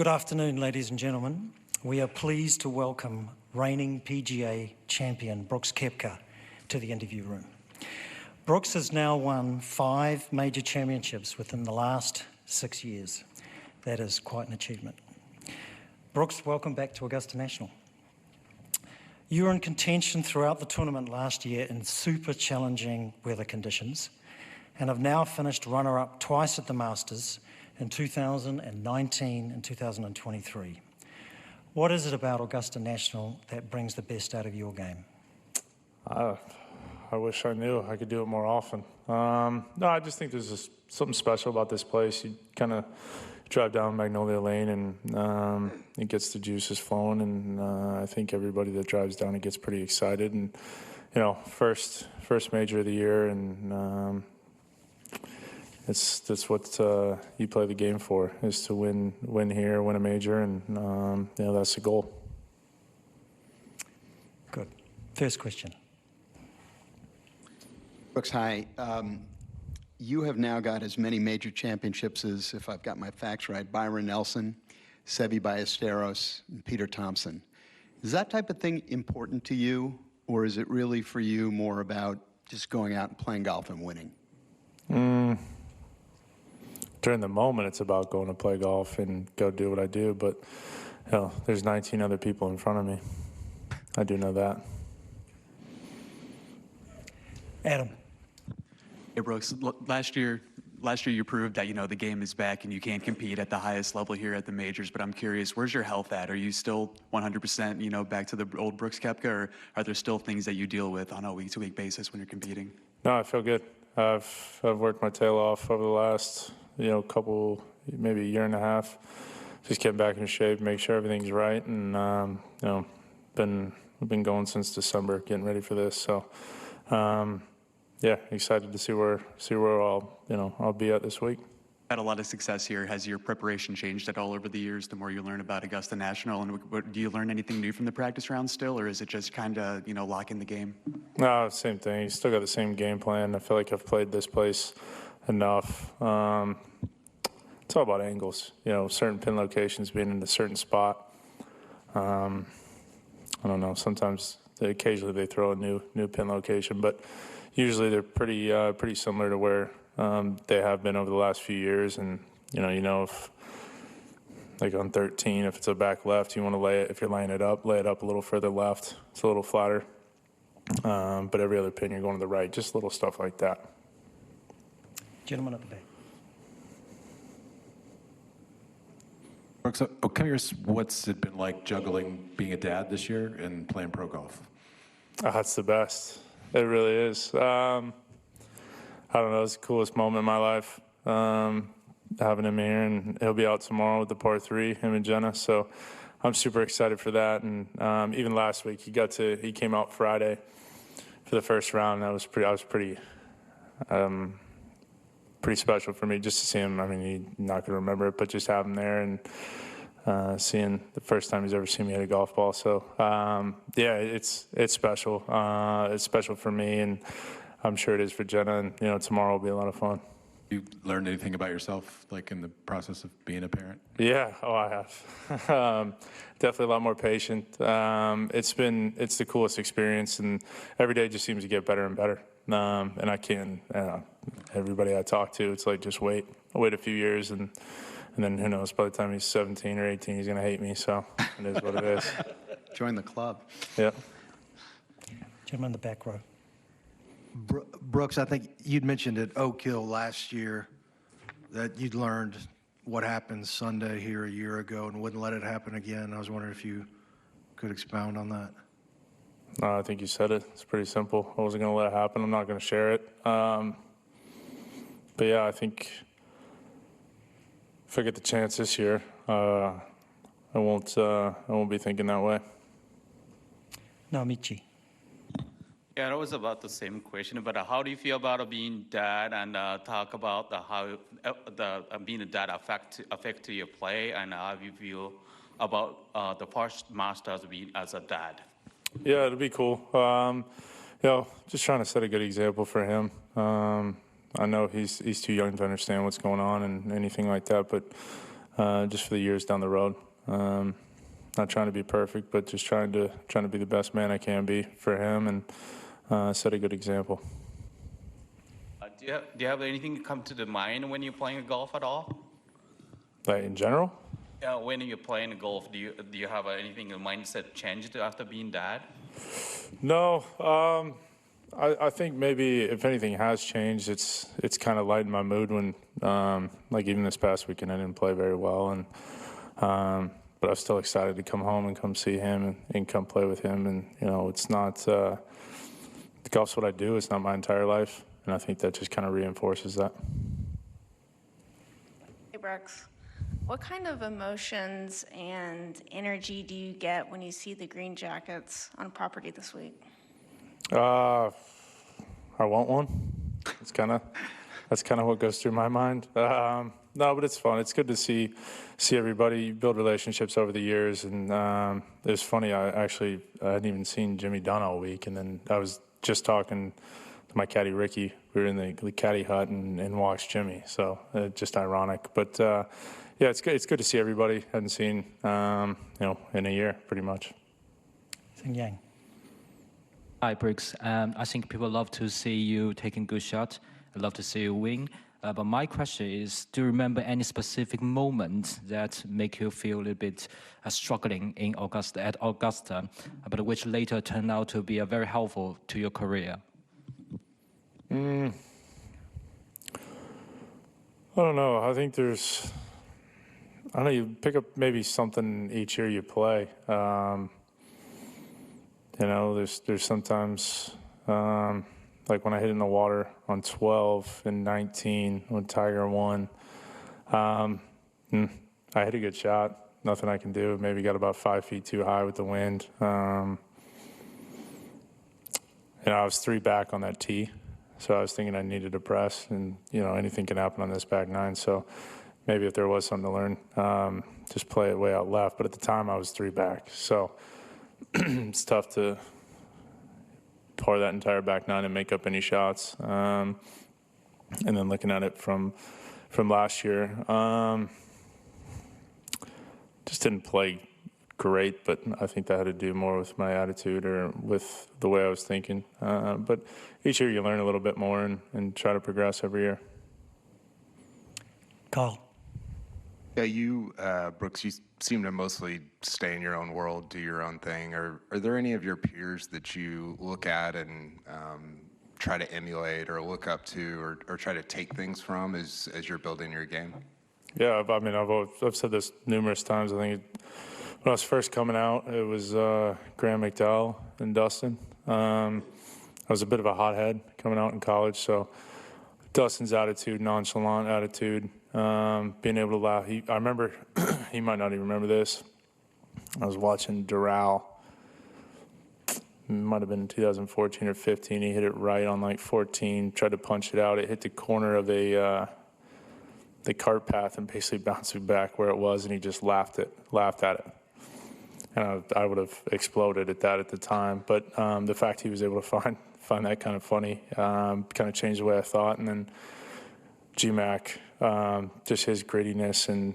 Good afternoon, ladies and gentlemen. We are pleased to welcome reigning PGA champion Brooks Koepka to the interview room. Brooks has now won 5 major championships within the last 6 years. That is quite an achievement. Brooks, welcome back to Augusta National. You were in contention throughout the tournament last year in super challenging weather conditions and have now finished runner-up twice at the Masters in 2019 and 2023. What is it about Augusta National that brings the best out of your game? I wish I knew. I could do it more often. No, I just think there's just something special about this place. You kind of drive down Magnolia Lane and it gets the juices flowing, and I think everybody that drives down it gets pretty excited. And you know, first major of the year, and that's what you play the game for, is to win here, win a major, and you know, that's the goal. Good. First question. Brooks, hi. You have now got as many major championships as, if I've got my facts right, Byron Nelson, Seve Ballesteros, and Peter Thompson. Is that type of thing important to you, or is it really for you more about just going out and playing golf and winning? During the moment, it's about going to play golf and go do what I do, but you know, there's 19 other people in front of me. I do know that. Adam. Hey, Brooks, last year you proved that, you know, the game is back and you can compete at the highest level here at the majors, but I'm curious, where's your health at? Are you still 100%, you know, back to the old Brooks Koepka, or are there still things that you deal with on a week-to-week basis when you're competing? No, I feel good. I've worked my tail off over the last, you know, maybe a year and a half, just getting back in shape, make sure everything's right, and you know, we've been going since December, getting ready for this. So, yeah, excited to see where I'll be at this week. Had a lot of success here. Has your preparation changed at all over the years? The more you learn about Augusta National, and do you learn anything new from the practice round still, or is it just kind of, you know, lock in the game? No, same thing. You still got the same game plan. I feel like I've played this place enough. It's all about angles, you know, certain pin locations being in a certain spot. I don't know, sometimes occasionally they throw a new pin location, but usually they're pretty similar to where they have been over the last few years. And you know if, like on 13, if it's a back left, you want to lay it, if you're laying it up, lay it up a little further left. It's a little flatter. But every other pin you're going to the right, just little stuff like that. Gentleman at the back. Brooks, I'm curious, what's it been like juggling being a dad this year and playing pro golf? Oh, that's the best. It really is. I don't know, it's the coolest moment in my life, having him here, and he'll be out tomorrow with the par 3, him and Jenna, so I'm super excited for that. And even last week, he came out Friday for the first round, and that was pretty special for me just to see him. I mean, he's not going to remember it, but just have him there and seeing the first time he's ever seen me hit a golf ball. So, yeah, it's special. It's special for me, and I'm sure it is for Jenna, and, you know, tomorrow will be a lot of fun. You learned anything about yourself, like in the process of being a parent? Yeah, I have. Definitely a lot more patient. It's the coolest experience, and every day just seems to get better and better. And I can't, everybody I talk to, it's like, just wait a few years, and then who knows, by the time he's 17 or 18, he's going to hate me, so it is what it is. Join the club. Yeah. Gentleman in the back row. Brooks, I think you'd mentioned at Oak Hill last year that you'd learned what happened Sunday here a year ago and wouldn't let it happen again. I was wondering if you could expound on that. No, I think you said it. It's pretty simple. I wasn't going to let it happen. I'm not going to share it. But yeah, I think if I get the chance this year, I won't be thinking that way. No, Michi. Yeah, that was about the same question, but how do you feel about being dad, and talk about how being a dad affect your play, and how you feel about the first Masters being as a dad? Yeah, it'll be cool. You know, just trying to set a good example for him. I know he's too young to understand what's going on and anything like that, but just for the years down the road. Not trying to be perfect, but just trying to be the best man I can be for him and set a good example. Do you have anything come to the mind when you're playing golf at all? Like in general? Yeah, when you're playing golf, do you have anything in mindset changed after being dad? No, I think maybe if anything has changed, it's kind of lightened my mood when like even this past weekend I didn't play very well, and but I was still excited to come home and come see him and come play with him. And you know, it's not golf's what I do. It's not my entire life, and I think that just kind of reinforces that. Hey, Brooks. What kind of emotions and energy do you get when you see the Green Jackets on property this week? I want one. That's kind of what goes through my mind. No, but it's fun. It's good to see everybody. You build relationships over the years, and it was funny. I hadn't even seen Jimmy Dunn all week, and then I was just talking to my caddy Ricky. We were in the caddy hut and watched Jimmy. So just ironic, but. Yeah, it's good. It's good to see everybody. Hadn't seen, in a year, pretty much. Sing Yang. Hi, Brooks. I think people love to see you taking good shots. I love to see you win. But my question is, do you remember any specific moment that make you feel a little bit struggling at Augusta, but which later turned out to be very helpful to your career? I don't know. I think you pick up maybe something each year you play. There's sometimes, like when I hit in the water on 12 and 19 when Tiger won, I hit a good shot. Nothing I can do. Maybe got about 5 feet too high with the wind. I was 3 back on that tee, so I was thinking I needed to press, and anything can happen on this back 9. So. Maybe if there was something to learn, just play it way out left. But at the time, I was 3 back. So it's tough to pour that entire back 9 and make up any shots. And then looking at it from last year, just didn't play great. But I think that had to do more with my attitude or with the way I was thinking. But each year you learn a little bit more and try to progress every year. Kyle. Yeah, you, Brooks, you seem to mostly stay in your own world, do your own thing. Are there any of your peers that you look at and try to emulate or look up to or try to take things from as you're building your game? Yeah, I've said this numerous times. I think when I was first coming out, it was Graham McDowell and Dustin. I was a bit of a hothead coming out in college, so Dustin's attitude, nonchalant attitude, being able to laugh. I remember, he might not even remember this. I was watching Doral. It might have been 2014 or 15. He hit it right on like 14, tried to punch it out. It hit the corner of the cart path and basically bounced it back where it was, and he just laughed at it. And I would have exploded at that at the time. But the fact he was able to find that kind of funny kind of changed the way I thought. And then GMAC, just his grittiness and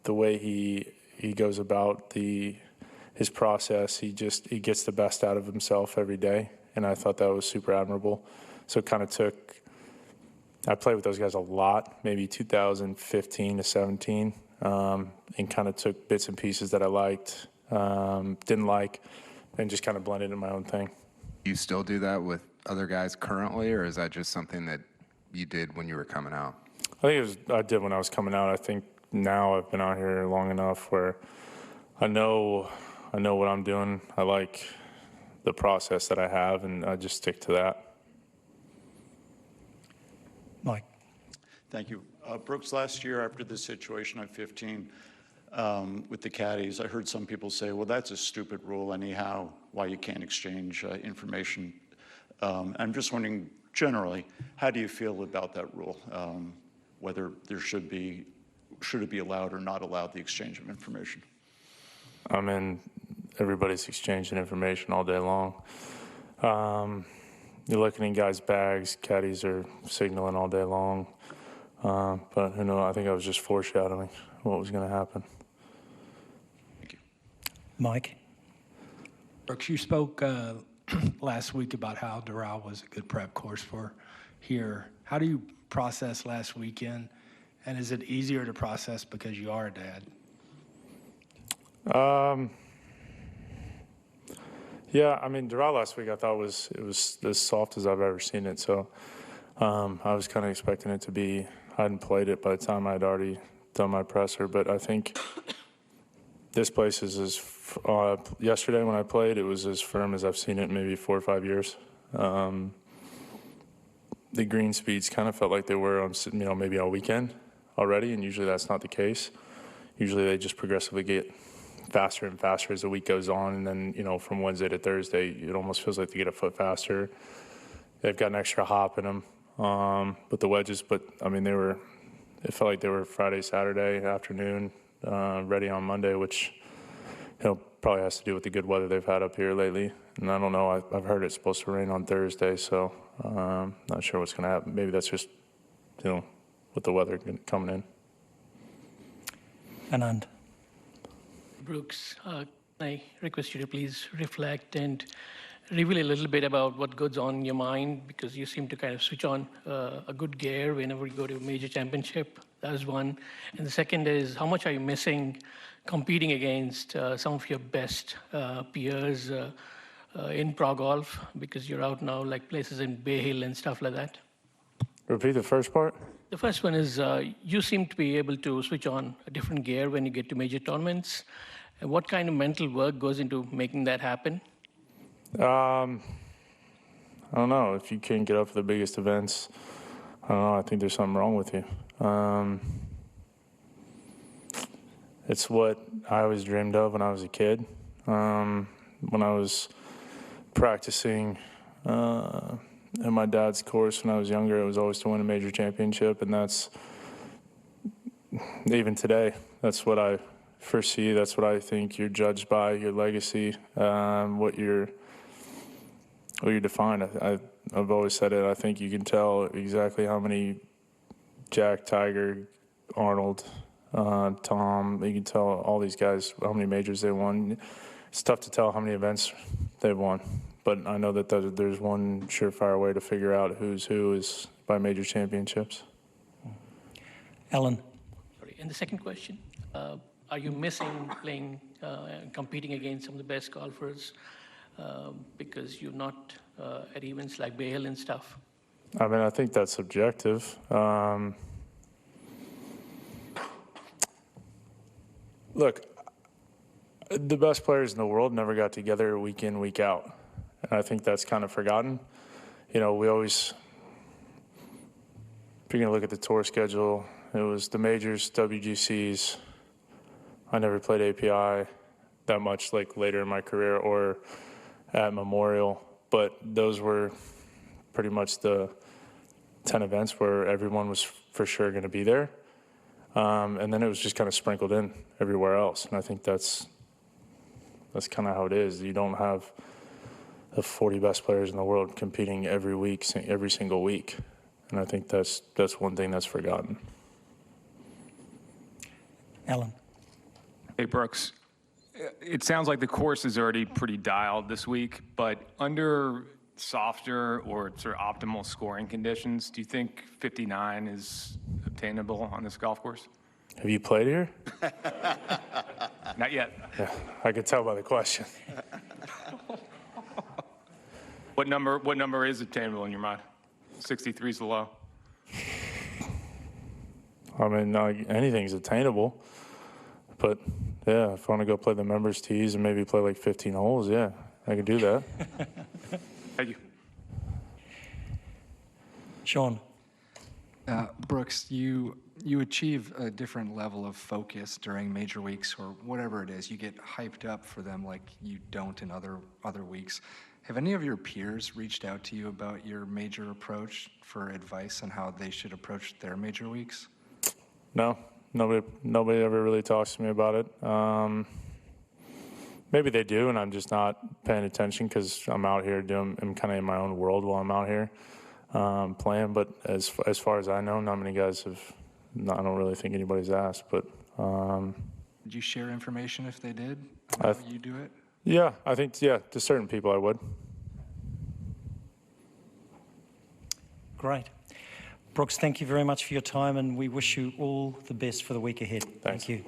the way he goes about his process, he gets the best out of himself every day, and I thought that was super admirable. So it kind of I played with those guys a lot, maybe 2015 to 17, and kind of took bits and pieces that I liked, didn't like, and just kind of blended in my own thing. You still do that with other guys currently, or is that just something that you did when you were coming out? I did when I was coming out. I think now I've been out here long enough where I know what I'm doing. I like the process that I have, and I just stick to that. Mike. Thank you. Brooks, last year after the situation on 15 with the caddies, I heard some people say, well, that's a stupid rule anyhow, why you can't exchange information. I'm just wondering, generally, how do you feel about that rule? Whether there should it be allowed or not allowed, the exchange of information? I mean, everybody's exchanging information all day long. You're looking in guys' bags, caddies are signaling all day long. But who knows? I think I was just foreshadowing what was going to happen. Mike? Brooks, you spoke last week about how Doral was a good prep course for here. How do you process last weekend? And is it easier to process because you are a dad? Yeah, I mean, Doral last week I thought it was as soft as I've ever seen it. So I was kind of expecting it to be. I hadn't played it by the time I'd already done my presser, but I think this place is yesterday when I played, it was as firm as I've seen it in maybe 4 or 5 years. The green speeds kind of felt like they were on, maybe a weekend already, and usually that's not the case. Usually they just progressively get faster and faster as the week goes on, and then, from Wednesday to Thursday, it almost feels like they get a foot faster. They've got an extra hop in them. But the wedges, I mean, it felt like they were Friday, Saturday afternoon, ready on Monday, which, probably has to do with the good weather they've had up here lately. And I don't know, I've heard it's supposed to rain on Thursday, so not sure what's going to happen. Maybe that's just, with the weather coming in. Anand? Brooks, I request you to please reflect and reveal a little bit about what goes on in your mind, because you seem to kind of switch on a good gear whenever you go to a major championship. That is one. And the second is, how much are you missing competing against some of your best peers in pro golf, because you're out now, like places in Bay Hill and stuff like that? Repeat the first part. The first one is you seem to be able to switch on a different gear when you get to major tournaments. And what kind of mental work goes into making that happen? I don't know. If you can't get up for the biggest events, I don't know. I think there's something wrong with you. It's what I always dreamed of when I was a kid. When I was practicing in my dad's course when I was younger, it was always to win a major championship, and that's even today. That's what I foresee. That's what I think you're judged by, your legacy, what you're defined. I've always said it. I think you can tell exactly how many Jack, Tiger, Arnold, Tom. You can tell all these guys how many majors they won. It's tough to tell how many events they've won, but I know that there's one surefire way to figure out who's who is by major championships. Alan? Sorry. And the second question, are you missing playing and competing against some of the best golfers because you're not at events like Bay Hill and stuff? I mean, I think that's subjective. Look, the best players in the world never got together week in, week out. And I think that's kind of forgotten. We always, if you're going to look at the tour schedule, it was the majors, WGCs. I never played API that much, like later in my career or at Memorial. But those were pretty much the 10 events where everyone was for sure going to be there. And then it was just kind of sprinkled in everywhere else. And I think that's kind of how it is. You don't have the 40 best players in the world competing every week, every single week. And I think that's one thing that's forgotten. Alan? Hey, Brooks. It sounds like the course is already pretty dialed this week, but under softer or sort of optimal scoring conditions, do you think 59 is obtainable on this golf course? Have you played here? Not yet. Yeah, I could tell by the question. What number is obtainable in your mind? 63 is the low. I mean, anything's attainable. But, yeah, if I want to go play the members' tees and maybe play like 15 holes, yeah, I can do that. Thank you. Sean? Brooks, you achieve a different level of focus during major weeks or whatever it is. You get hyped up for them like you don't in other weeks. Have any of your peers reached out to you about your major approach for advice on how they should approach their major weeks? No, nobody ever really talks to me about it. Maybe they do, and I'm just not paying attention because I'm out here I'm kind of in my own world while I'm out here. playing. But as far as I know, not many guys have. I don't really think anybody's asked. But Did you share information if they did? I How you do it? yeah, I think to certain people I would. Great. Brooks, thank you very much for your time, and we wish you all the best for the week ahead. Thanks. Thank you.